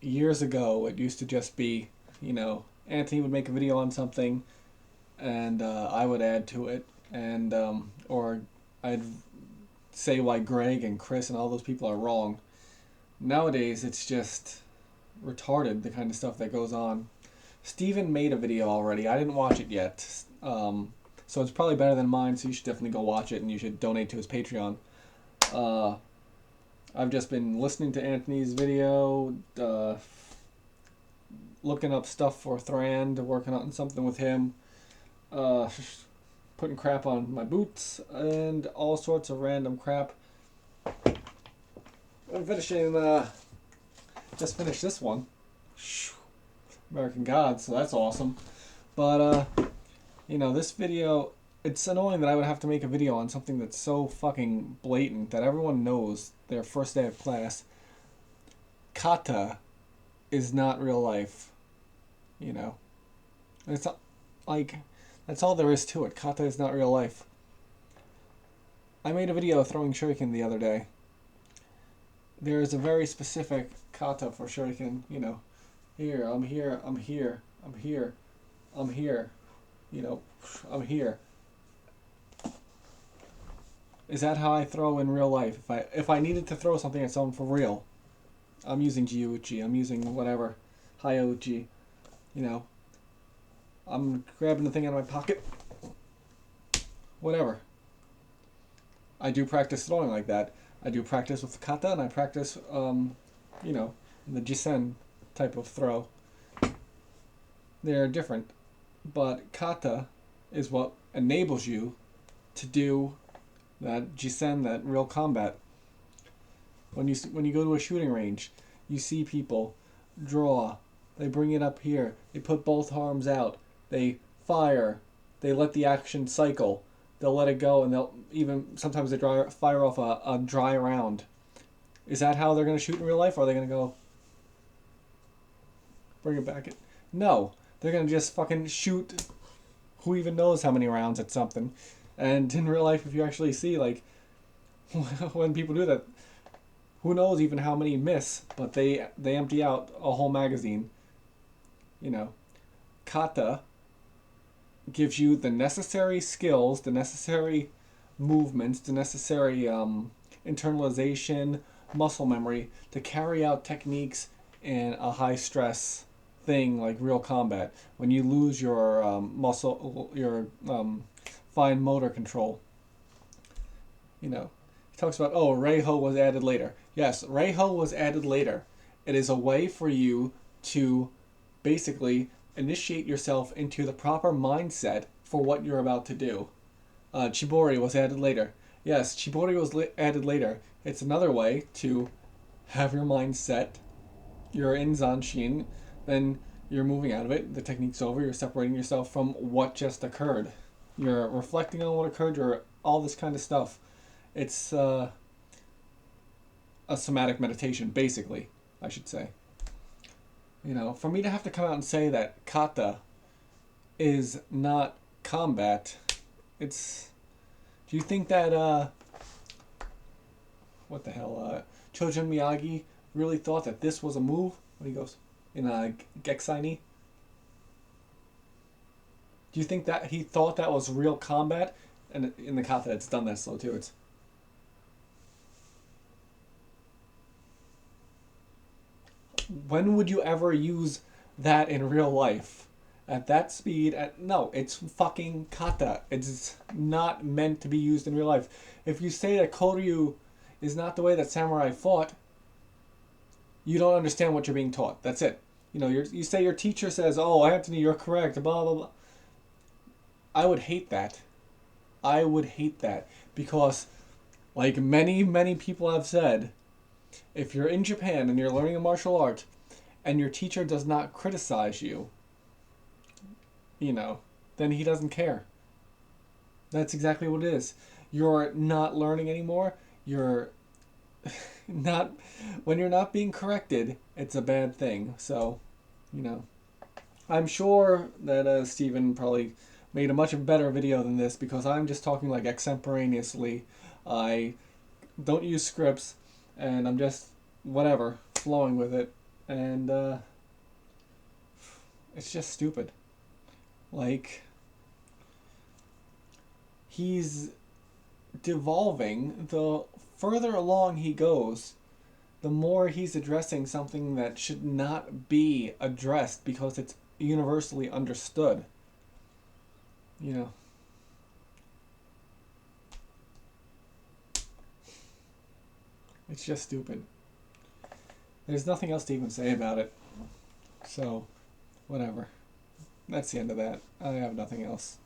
years ago, it used to just be, Anthony would make a video on something, and I would add to it, and or I'd say why Greg and Chris and all those people are wrong. Nowadays, it's just retarded, the kind of stuff that goes on. Steven made a video already. I didn't watch it yet. So it's probably better than mine, so you should definitely go watch it, and you should donate to his Patreon. Uh, I've just been listening to Anthony's video, looking up stuff for Thrand, working on something with him, uh, putting crap on my boots, and all sorts of random crap. I'm finishing, just finished this one. American Gods, so that's awesome. But, this video, it's annoying that I would have to make a video on something that's so fucking blatant that everyone knows their first day of class. Kata is not real life. It's not, like, that's all there is to it. Kata is not real life. I made a video throwing shuriken the other day. There is a very specific kata for shuriken, Here, I'm here, I'm here, I'm here, I'm here, I'm here. Is that how I throw in real life? If I needed to throw something at someone for real, I'm using Jiuchi, I'm using whatever, Hayauchi, I'm grabbing the thing out of my pocket, whatever. I do practice throwing like that. I do practice with kata, and I practice, the jisen type of throw. They're different, but kata is what enables you to do that jisen, that real combat. When you go to a shooting range, you see people draw. They bring it up here. They put both arms out. They fire. They let the action cycle. They'll let it go, and they'll even sometimes fire off a dry round. Is that how they're going to shoot in real life, or are they going to go bring it back? No, they're going to just fucking shoot who even knows how many rounds at something. And in real life, if you actually see, like, when people do that, who knows even how many miss, but they empty out a whole magazine. Kata gives you the necessary skills, the necessary movements, the necessary internalization, muscle memory to carry out techniques in a high stress thing like real combat. When you lose your your fine motor control. He talks about, Reiho was added later. Yes, Reiho was added later. It is a way for you to basically initiate yourself into the proper mindset for what you're about to do. Chibori was added later. Yes, Chibori was added later. It's another way to have your mind set. You're in Zanshin, then you're moving out of it. The technique's over. You're separating yourself from what just occurred. You're reflecting on what occurred. You're all this kind of stuff. It's a somatic meditation, basically, I should say. For me to have to come out and say that kata is not combat, it's... Do you think that, what the hell, Chojun Miyagi really thought that this was a move when he goes in Geksaini? Do you think that he thought that was real combat? And in the kata, it's done that slow too. It's... When would you ever use that in real life? At that speed, no, it's fucking kata. It's not meant to be used in real life. If you say that Koryu is not the way that samurai fought, you don't understand what you're being taught. That's it. You say your teacher says, "Oh, Anthony, you're correct," blah, blah, blah. I would hate that. I would hate that. Because, like many, many people have said, if you're in Japan and you're learning a martial art and your teacher does not criticize you, then he doesn't care. That's exactly what it is. You're not learning anymore. You're not... When you're not being corrected, it's a bad thing. So, I'm sure that Steven probably made a much better video than this because I'm just talking like extemporaneously. I don't use scripts, and I'm just, whatever, flowing with it. And it's just stupid. Like, he's devolving. The further along he goes, the more he's addressing something that should not be addressed because it's universally understood. You know, it's just stupid. There's nothing else to even say about it. So, whatever. That's the end of that. I have nothing else.